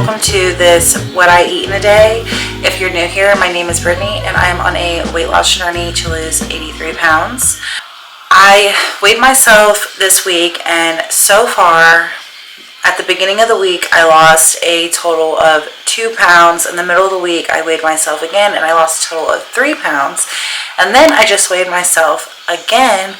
welcome to this What I Eat in a Day. If you're new here, my name is Brittany and I am on a weight loss journey to lose 83 pounds. I weighed myself this week and so far, at the beginning of the week, I lost a total of 2 pounds. In the middle of the week, I weighed myself again and I lost a total of 3 pounds. And then I just weighed myself again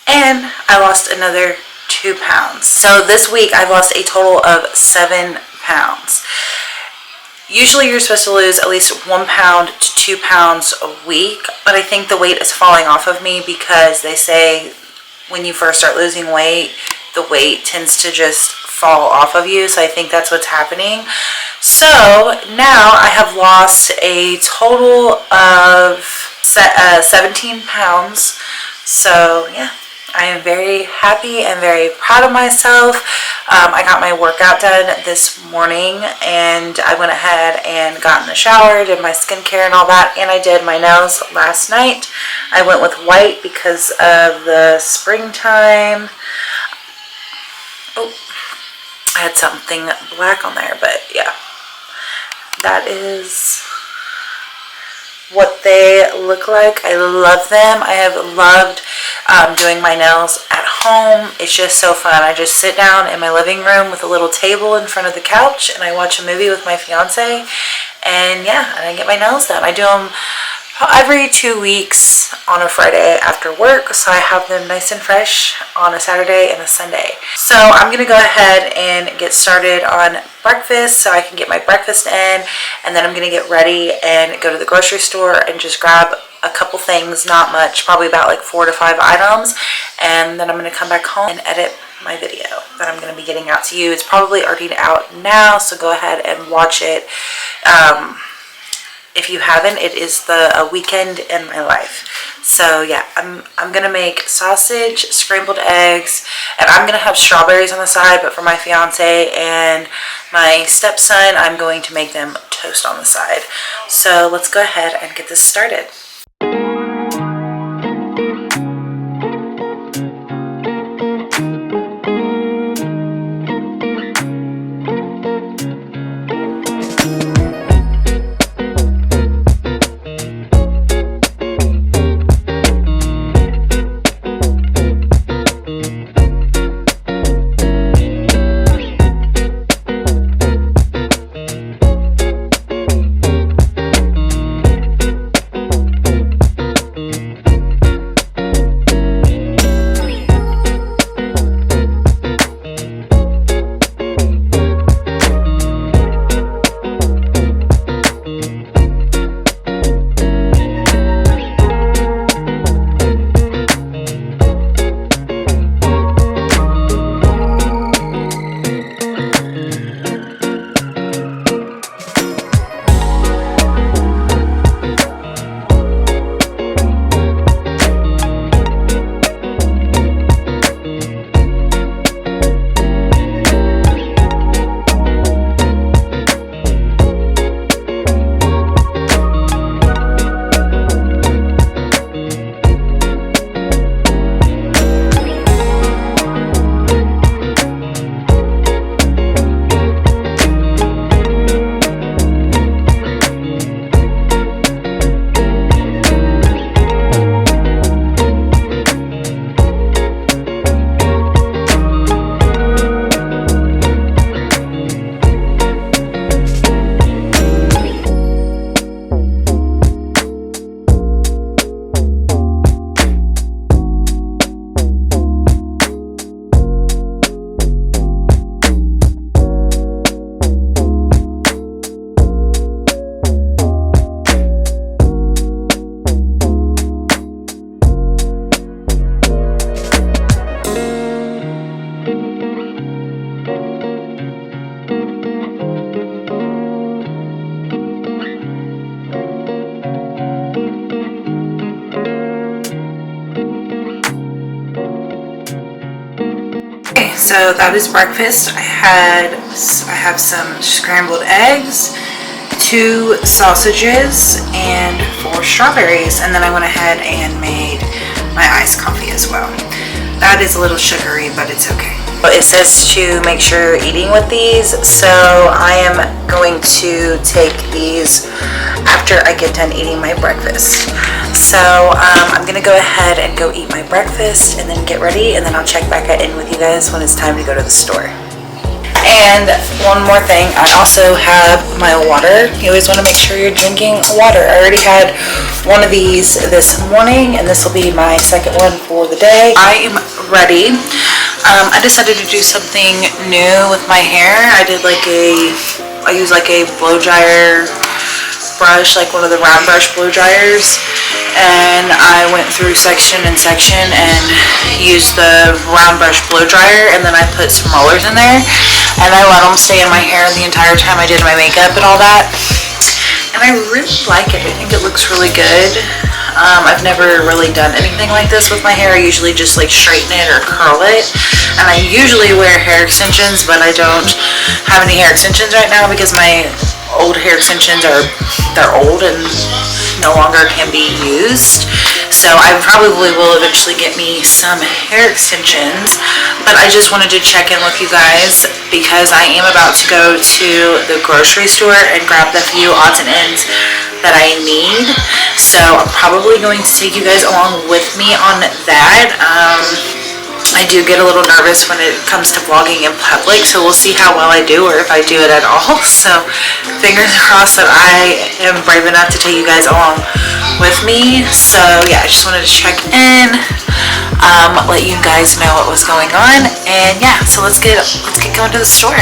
and I lost another 2 pounds. So this week I've lost a total of 7 pounds. Usually you're supposed to lose at least 1 pound to 2 pounds a week, but I think the weight is falling off of me because they say when you first start losing weight, the weight tends to just fall off of you. So I think that's what's happening. So now I have lost a total of 17 pounds. So yeah, I am very happy and very proud of myself. I got my workout done this morning and I went ahead and got in the shower, did my skincare and all that, and I did my nails last night. I went with white because of the springtime. Oh, I had something black on there, but yeah, that is what they look like. I love them. I have loved doing my nails at home. It's just so fun. I just sit down in my living room with a little table in front of the couch and I watch a movie with my fiance, and yeah, and I get my nails done. I do them every 2 weeks on a Friday after work, so I have them nice and fresh on a Saturday and a Sunday. So I'm gonna go ahead and get started on breakfast so I can get my breakfast in, and then I'm gonna get ready and go to the grocery store and just grab a couple things, not much, probably about like 4 to 5 items, and then I'm gonna come back home and edit my video that I'm gonna be getting out to you. It's probably already out now, so go ahead and watch it. If you haven't, it is a weekend in my life. So yeah, I'm gonna make sausage, scrambled eggs, and I'm gonna have strawberries on the side, but for my fiance and my stepson, I'm going to make them toast on the side. So let's go ahead and get this started. So that is breakfast. I have some scrambled eggs, 2 sausages, and 4 strawberries, and then I went ahead and made my iced coffee as well. That is a little sugary, but it's okay. but it says to make sure you're eating with these, so I am going to take these after I get done eating my breakfast. So I'm gonna go ahead and go eat my breakfast and then get ready, and then I'll check back in with you guys when it's time to go to the store. And one more thing, I also have my water. You always want to make sure you're drinking water. I already had one of these this morning, and this will be my second one for the day. I am ready. I decided to do something new with my hair. I use like a blow dryer brush, like one of the round brush blow dryers, and I went through section and section and used the round brush blow dryer, and then I put some rollers in there and I let them stay in my hair the entire time I did my makeup and all that, and I really like it. I think it looks really good. I've never really done anything like this with my hair. I usually just like straighten it or curl it, and I usually wear hair extensions, but I don't have any hair extensions right now because my old hair extensions they're old and no longer can be used. So I probably will eventually get me some hair extensions, but I just wanted to check in with you guys because I am about to go to the grocery store and grab the few odds and ends that I need. So I'm probably going to take you guys along with me on that. I do get a little nervous when it comes to vlogging in public, so we'll see how well I do or if I do it at all. So fingers crossed that I am brave enough to take you guys along with me. So yeah, I just wanted to check in, let you guys know what was going on, and yeah, so let's get going to the store.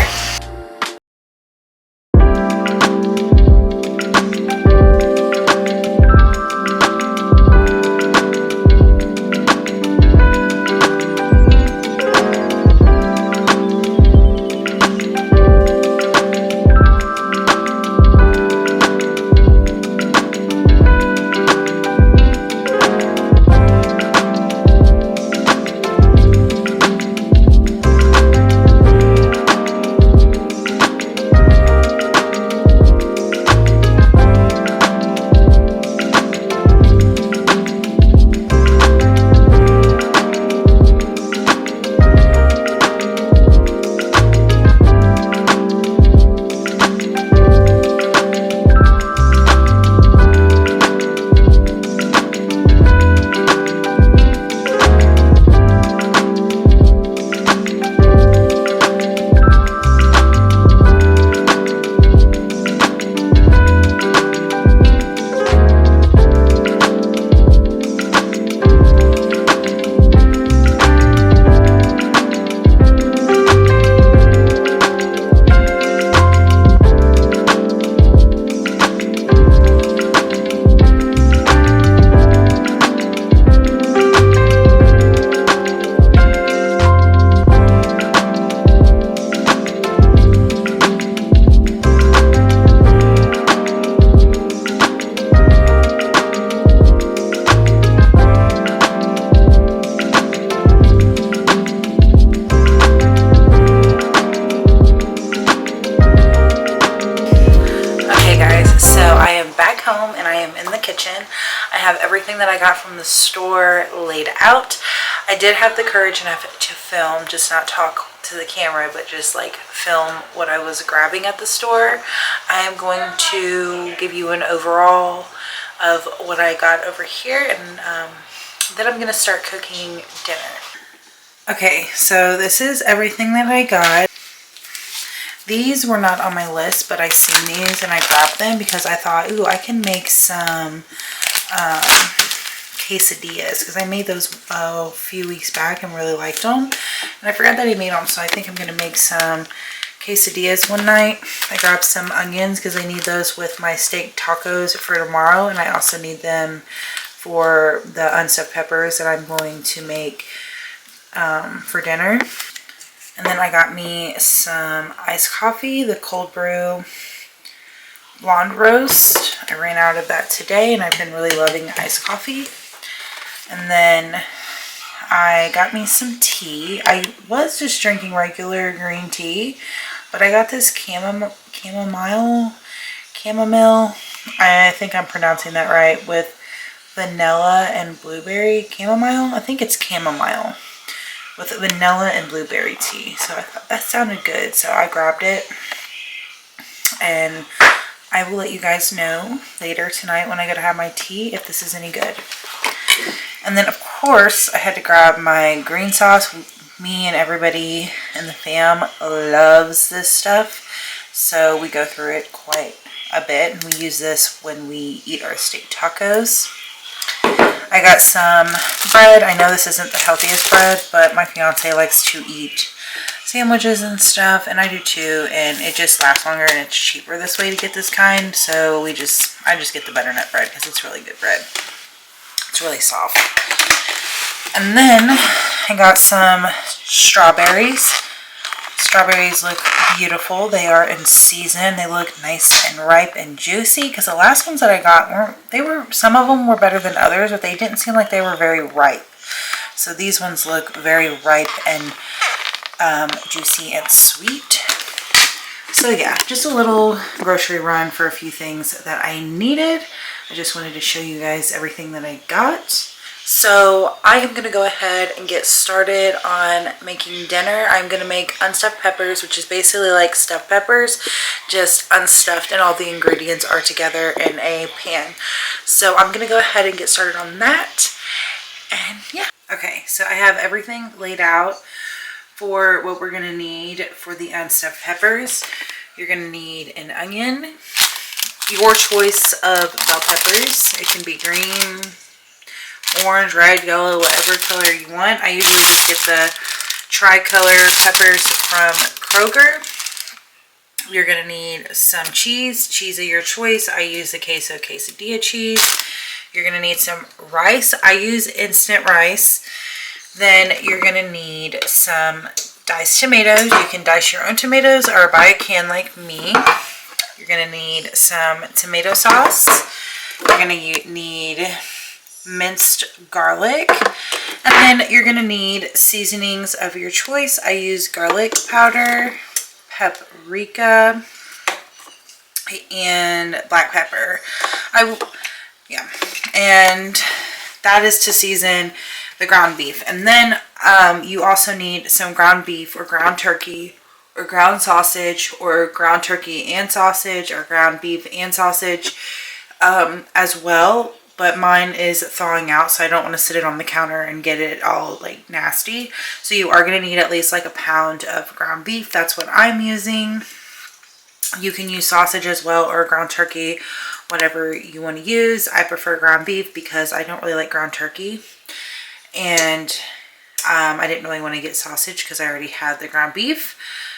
Home and I am in the kitchen. I have everything that I got from the store laid out. I did have the courage enough to film, just not talk to the camera, but just like film what I was grabbing at the store. I am going to give you an overall of what I got over here, and then I'm going to start cooking dinner. Okay, so this is everything that I got. These were not on my list, but I seen these and I grabbed them because I thought, ooh, I can make some quesadillas, because I made those a few weeks back and really liked them. And I forgot that I made them, so I think I'm going to make some quesadillas one night. I grabbed some onions because I need those with my steak tacos for tomorrow, and I also need them for the unstuffed peppers that I'm going to make for dinner. And then I got me some iced coffee, the cold brew blonde roast. I ran out of that today and I've been really loving iced coffee. And then I got me some tea. I was just drinking regular green tea, but I got this chamomile, I think I'm pronouncing that right, with vanilla and blueberry chamomile. I think it's chamomile. with vanilla and blueberry tea. So I thought that sounded good, so I grabbed it. And I will let you guys know later tonight when I go to have my tea if this is any good. And then of course I had to grab my green sauce. Me and everybody in the fam loves this stuff, so we go through it quite a bit, and we use this when we eat our steak tacos. I got some bread. I know this isn't the healthiest bread, but my fiance likes to eat sandwiches and stuff, and I do too, and it just lasts longer and it's cheaper this way to get this kind. So I just get the butternut bread because it's really good bread. It's really soft. And then I got some strawberries. Strawberries look beautiful. They are in season. They look nice and ripe and juicy, because the last ones that I got some of them were better than others, but they didn't seem like they were very ripe. So these ones look very ripe and juicy and sweet. So yeah, just a little grocery run for a few things that I needed. I just wanted to show you guys everything that I got. So I am going to go ahead and get started on making dinner. I'm going to make unstuffed peppers, which is basically like stuffed peppers, just unstuffed, and all the ingredients are together in a pan. So I'm going to go ahead and get started on that. And yeah. Okay, so I have everything laid out for what we're going to need for the unstuffed peppers. You're going to need an onion, your choice of bell peppers. It can be green, orange, red, yellow, whatever color you want. I usually just get the tricolor peppers from Kroger. You're going to need some cheese of your choice. I use the queso quesadilla cheese. You're going to need some rice. I use instant rice. Then you're going to need some diced tomatoes. You can dice your own tomatoes or buy a can like me. You're going to need some tomato sauce. You're going to need minced garlic, and then you're going to need seasonings of your choice. I use garlic powder, paprika, and black pepper. And that is to season the ground beef. And then you also need some ground beef or ground turkey or ground sausage, or ground turkey and sausage, or ground beef and sausage as well. But mine is thawing out, so I don't want to sit it on the counter and get it all like nasty. So you are going to need at least like a pound of ground beef. That's what I'm using. You can use sausage as well, or ground turkey, whatever you want to use. I prefer ground beef because I don't really like ground turkey. And I didn't really want to get sausage because I already had the ground beef.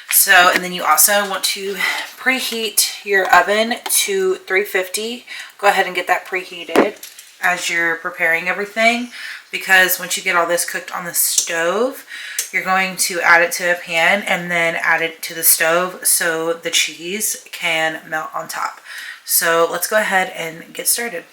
So, and then you also want to preheat your oven to 350. Go ahead and get that preheated as you're preparing everything, because once you get all this cooked on the stove, you're going to add it to a pan and then add it to the stove so the cheese can melt on top. So let's go ahead and get started.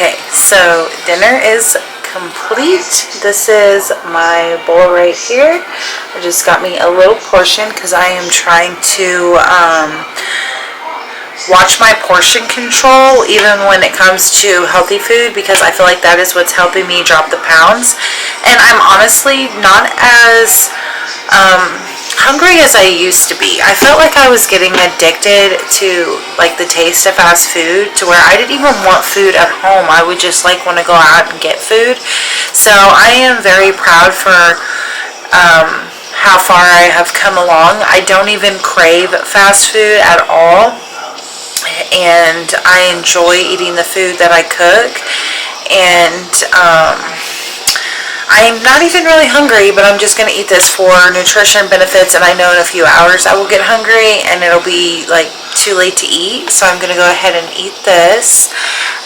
Okay, so dinner is complete. This is my bowl right here. I just got me a little portion because I am trying to watch my portion control even when it comes to healthy food, because I feel like that is what's helping me drop the pounds. And I'm honestly not as hungry as I used to be. I felt like I was getting addicted to like the taste of fast food, to where I didn't even want food at home. I would just like want to go out and get food. So I am very proud for how far I have come along. I don't even crave fast food at all, and I enjoy eating the food that I cook. And I'm not even really hungry, but I'm just going to eat this for nutrition benefits, and I know in a few hours I will get hungry and it'll be like too late to eat, so I'm going to go ahead and eat this.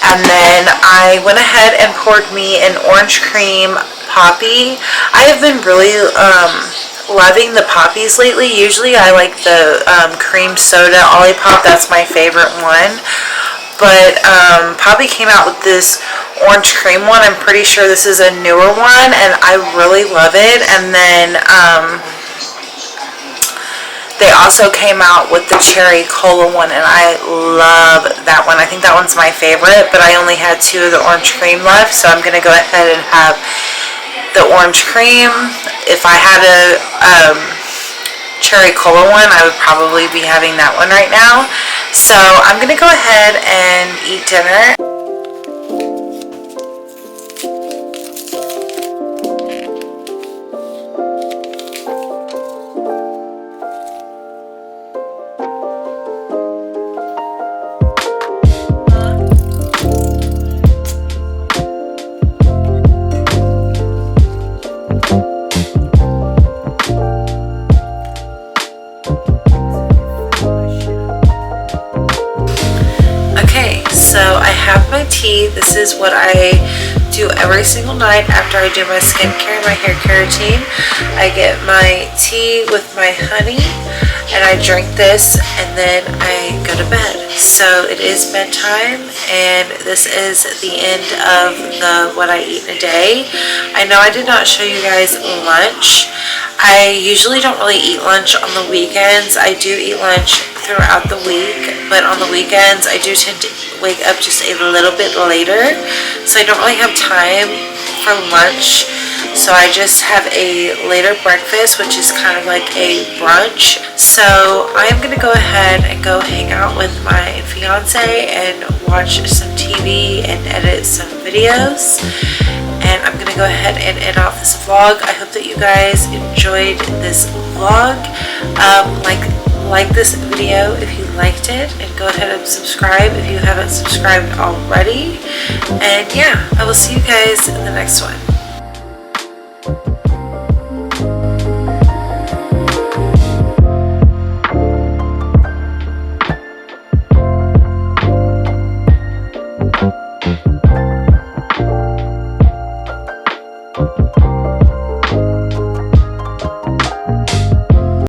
And then I went ahead and poured me an orange cream Poppi. I have been really loving the Poppies lately. Usually I like the cream soda Olipop, that's my favorite one. But Poppi came out with this orange cream one. I'm pretty sure this is a newer one, and I really love it. And then they also came out with the cherry cola one, and I love that one. I think that one's my favorite, but I only had 2 of the orange cream left, so I'm going to go ahead and have the orange cream. If I had a cherry cola one, I would probably be having that one right now. So I'm gonna go ahead and eat dinner. So I have my tea. This is what I do every single night after I do my skincare and my hair care routine. I get my tea with my honey and I drink this, and then I go to bed. So it is bedtime, and this is the end of the what I eat in a day. I know I did not show you guys lunch. I usually don't really eat lunch on the weekends. I do eat lunch throughout the week, but on the weekends I do tend to wake up just a little bit later, so I don't really have time for lunch. So I just have a later breakfast, which is kind of like a brunch. So I'm gonna go ahead and go hang out with my fiance and watch some TV and edit some videos. And I'm gonna go ahead and end off this vlog. I hope that you guys enjoyed this vlog. Like this video if you liked it, and go ahead and subscribe if you haven't subscribed already. And yeah, I will see you guys in the next one.